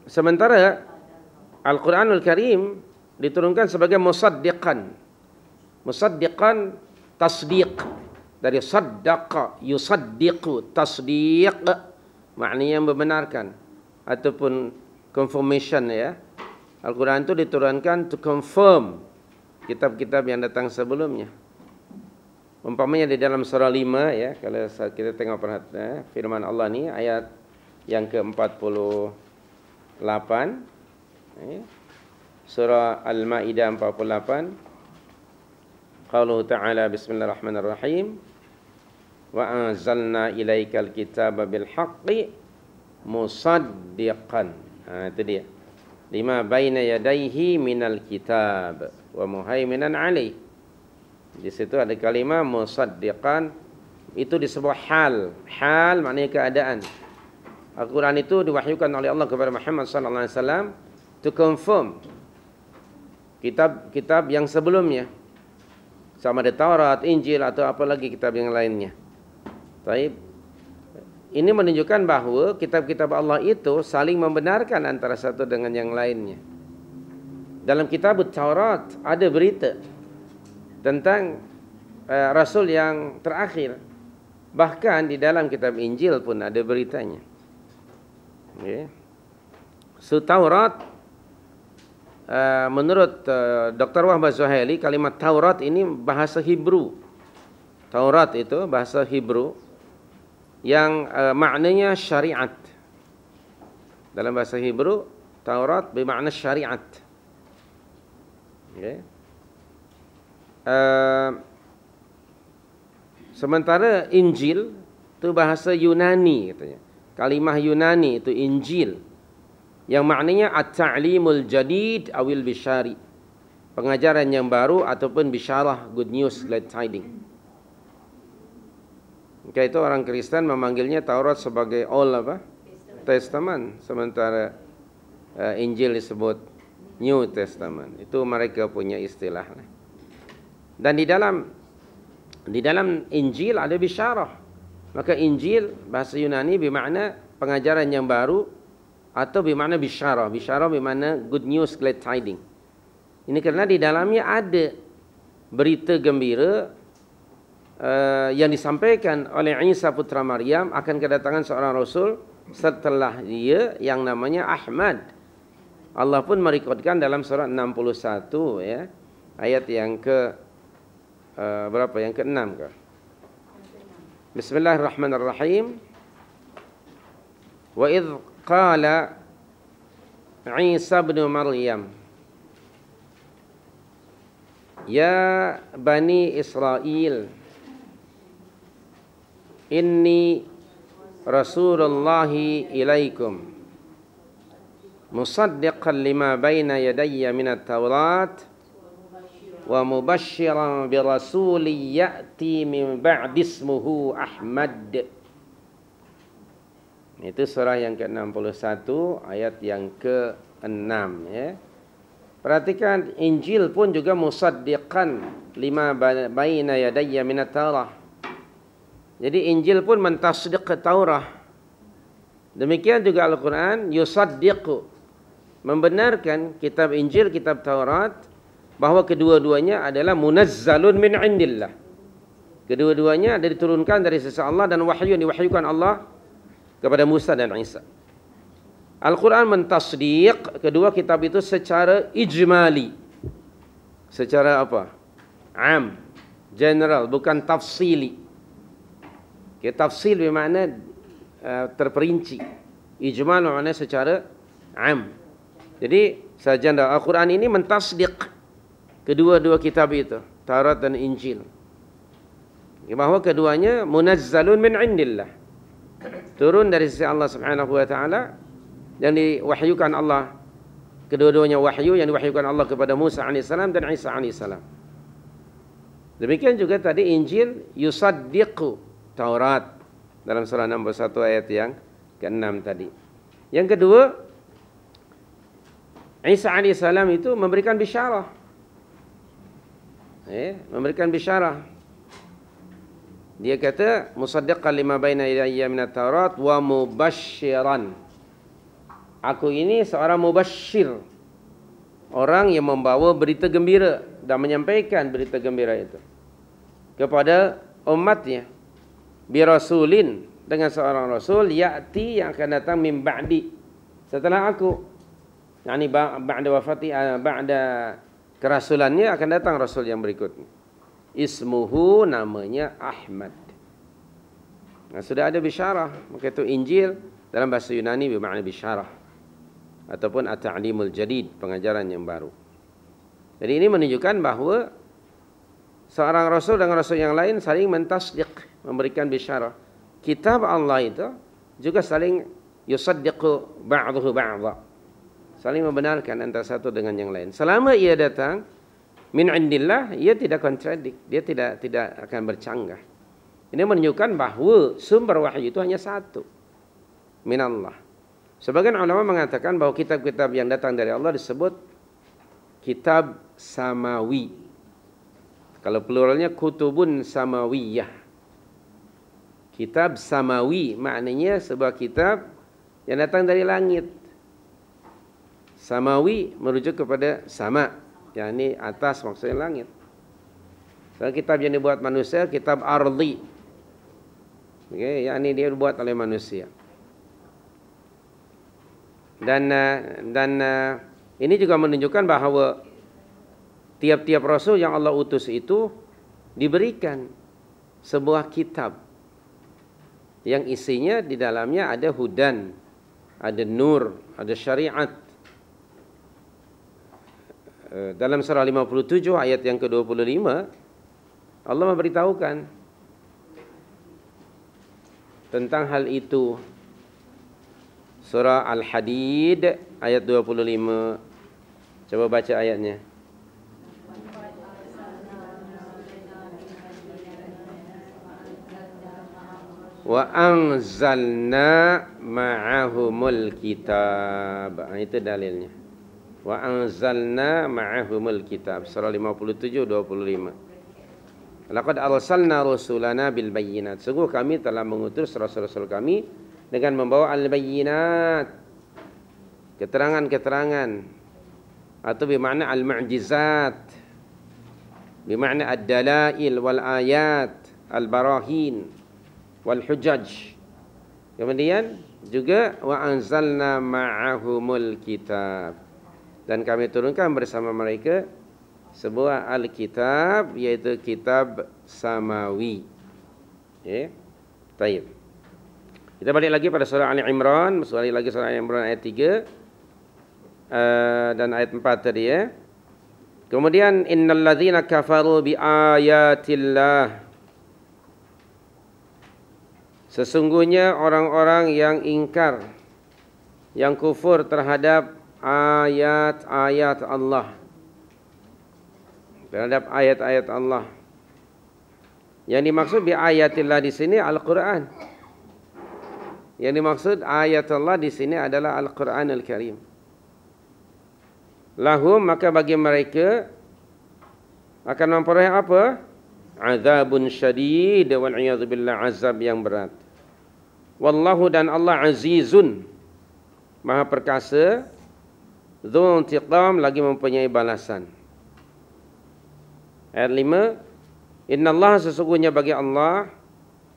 Sementara Al-Quranul Karim diturunkan sebagai musaddiqan. Musaddiqan tasdiq, dari saddaqa yusaddiqu, tasdiq maknanya membenarkan ataupun confirmation ya. Al-Quran itu diturunkan to confirm kitab-kitab yang datang sebelumnya. Umpamanya di dalam surah 5 ya, kalau kita tengok perhatian firman Allah ni ayat yang ke-48 ya. Surah Al-Maidah 48. Qauluhu ta'ala bismillahirrahmanirrahim. Wa anzalna ilaikal kitaba bil haqqi musaddiqan. Itu dia. Lima baina yadayhi minal kitab wa muhaiminan alaih. Di situ ada kalimah musaddiqan, itu disebut hal. Hal maknanya keadaan. Al-Quran itu diwahyukan oleh Allah kepada Muhammad sallallahu alaihi wasallam to confirm kitab-kitab yang sebelumnya. Sama ada Taurat, Injil atau apa lagi kitab yang lainnya. Baik. Ini menunjukkan bahawa kitab-kitab Allah itu saling membenarkan antara satu dengan yang lainnya. Dalam kitab Taurat ada berita tentang Rasul yang terakhir. Bahkan di dalam kitab Injil pun ada beritanya. Okay. So Taurat, menurut Dr. Wahbah Zuhaili, kalimat Taurat ini bahasa Hebrew. Taurat itu bahasa Hebrew yang maknanya syariat. Dalam bahasa Hebrew, Taurat bermakna syariat. Okay. Sementara Injil itu bahasa Yunani katanya. Kalimah Yunani itu Injil, yang maknanya at-ta'limul jadid awil bishari, pengajaran yang baru ataupun bisyarah, good news, glad tiding. Maka itu orang Kristen memanggilnya Taurat sebagai Old Testament, sementara Injil disebut New Testament. Itu mereka punya istilah. Dan di dalam Injil ada bisyarah. Maka Injil bahasa Yunani bermakna pengajaran yang baru atau bermakna bisyarah. Bisyarah bermakna good news, glad tiding. Ini kerana di dalamnya ada berita gembira yang disampaikan oleh Isa putra Maryam akan kedatangan seorang Rasul setelah dia yang namanya Ahmad. Allah pun merekodkan dalam surah 61 ya, ayat yang ke berapa? Yang ke-6 ke? Bismillahirrahmanirrahim. Wa idh qala Isa ibn Maryam ya bani Israel inni rasulullahi ilaikum musaddiqan lima baina yadayya minat taurat wa mubasysyiran bi rasulin ya'ti min ba'di ismuhu Ahmad. Itu surah yang ke-61 ayat yang ke-6 ya. Perhatikan Injil pun juga musaddiqan lima baina yadayya minat taurah. Jadi Injil pun mentasdiq ke Taurah. Demikian juga Al-Quran yusaddiqu, membenarkan kitab Injil, kitab Taurat, bahawa kedua-duanya adalah munazzalun min indillah. Kedua-duanya ada diturunkan dari sisi Allah dan wahyu yang diwahyukan Allah kepada Musa dan Isa. Al-Quran mentasdiq kedua kitab itu secara ijmali. Secara apa? Am, general, bukan tafsili. Tafsil bermakna terperinci. Ijmal bermakna secara am. Jadi sahaja Al-Quran ini mentasdiq kedua-dua kitab itu, Taurat dan Injil, bahawa keduanya munazzalun min indillah, turun dari sisi Allah Subhanahu wa taala, yang diwahyukan Allah. Kedua-duanya wahyu yang diwahyukan Allah kepada Musa alaihissalam dan Isa alaihissalam. Demikian juga tadi Injil yusaddiqu Taurat dalam surah 61 ayat yang ke-6 tadi. Yang kedua, Isa alaihissalam itu memberikan bisyarah. Memberikan bisyarah. Dia kata musaddiqan lima baina yadayya minat Taurat wa mubasysyiran. Aku ini seorang mubasyir, orang yang membawa berita gembira dan menyampaikan berita gembira itu kepada umatnya. Bi rasulin, dengan seorang rasul ya'ti yang akan datang min ba'di, setelah aku. Yani ba'da wafati, ba'da kerasulannya akan datang rasul yang berikutnya. Ismuhu, namanya Ahmad. Nah, sudah ada bisyarah, maka itu Injil dalam bahasa Yunani bermakna bisyarah ataupun at-ta'limul jadid, pengajaran yang baru. Jadi ini menunjukkan bahawa seorang rasul dengan rasul yang lain saling mentasdiq, memberikan bisyarah. Kitab Allah itu juga saling yusaddiqu ba'duhu ba'dha, saling membenarkan antara satu dengan yang lain. Selama ia datang min indillah, ia tidak kontradik, dia tidak akan bercanggah. Ini menunjukkan bahawa sumber wahyu itu hanya satu, min Allah. Sebagian ulama mengatakan bahawa kitab-kitab yang datang dari Allah disebut kitab samawi. Kalau pluralnya kutubun samawiyah. Kitab samawi maknanya sebuah kitab yang datang dari langit. Samawi merujuk kepada sama, yakni atas, maksudnya langit. Kalau kitab yang dibuat manusia, kitab ardi, okay, yakni dia dibuat oleh manusia. Dan ini juga menunjukkan bahawa tiap-tiap rasul yang Allah utus itu diberikan sebuah kitab yang isinya di dalamnya ada hudan, ada nur, ada syariat. Dalam surah 57 ayat yang ke-25 Allah memberitahukan tentang hal itu. Surah Al-Hadid ayat 25. Coba baca ayatnya. Wa anzalna ma'ahumul kitab. Itu dalilnya. Wa anzalna ma'ahumul kitab. Surah 57 25. Laqad arsalna rusulana bil bayyinat. Sungguh kami telah mengutus rasul-rasul kami dengan membawa al-bayyinat, keterangan-keterangan, atau bermakna al-mu'jizat, bermakna ad-dalail wal ayat, al-barahin wal hujaj. Kemudian juga wa anzalna ma'ahumul kitab, dan kami turunkan bersama mereka sebuah al-kitab, yaitu kitab samawi. Baik. Kita balik lagi pada surah Ali Imran, balik lagi surah Ali Imran ayat 3 dan ayat 4 tadi ya. Kemudian innal ladzina kafaru bi ayatillah, sesungguhnya orang-orang yang ingkar, yang kufur terhadap ayat-ayat Allah, terhadap ayat-ayat Allah. Yang dimaksud bi ayatillah di sini Al-Qur'an. Yang dimaksud ayat Allah di sini adalah Al-Quran Al-Karim. Lahum, maka bagi mereka akan memperoleh apa? Azabun syadid, wal'iyadzu billah, azab yang berat. Wallahu, dan Allah azizun, maha perkasa, dzul intiqam, lagi mempunyai balasan. Ayat 5, innallaha, sesungguhnya bagi Allah,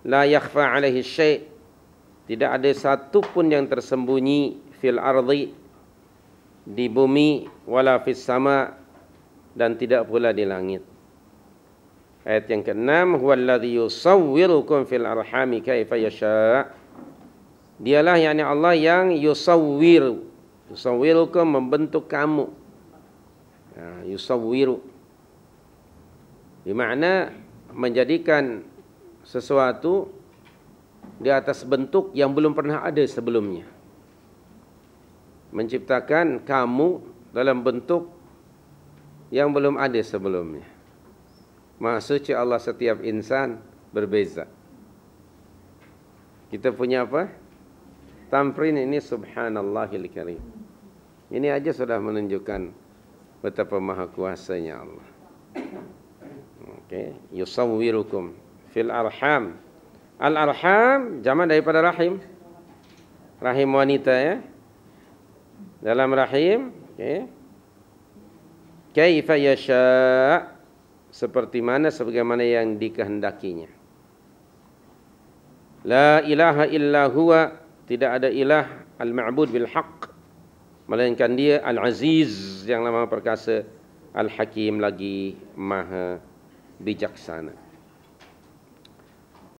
la yakhfa alaihi syai', tidak ada satu pun yang tersembunyi, fil ardi, di bumi, wala fis sama, dan tidak pula di langit. Ayat yang ke-6, huwallazi yusawwirukum fil arhami kaifa yasha'. Dialah yakni Allah yang yusawwirukum, membentuk kamu. Yusawwiru bermakna menjadikan sesuatu di atas bentuk yang belum pernah ada sebelumnya. Menciptakan kamu dalam bentuk yang belum ada sebelumnya. Maha suci Allah, setiap insan berbeza. Kita punya apa? Tamrin ini subhanallahil karim. Ini aja sudah menunjukkan betapa maha kuasanya Allah. Okey, yusawwirukum fil arham. Al-arham jamak daripada rahim. Rahim wanita ya. dalam rahim, okey. Kaifa yasha, seperti mana sebagaimana yang dikehendakinya. La ilaha illa huwa, tidak ada ilah al-ma'bud bil haqq, melainkan dia al-aziz yang lama perkasa, al-hakim lagi maha bijaksana.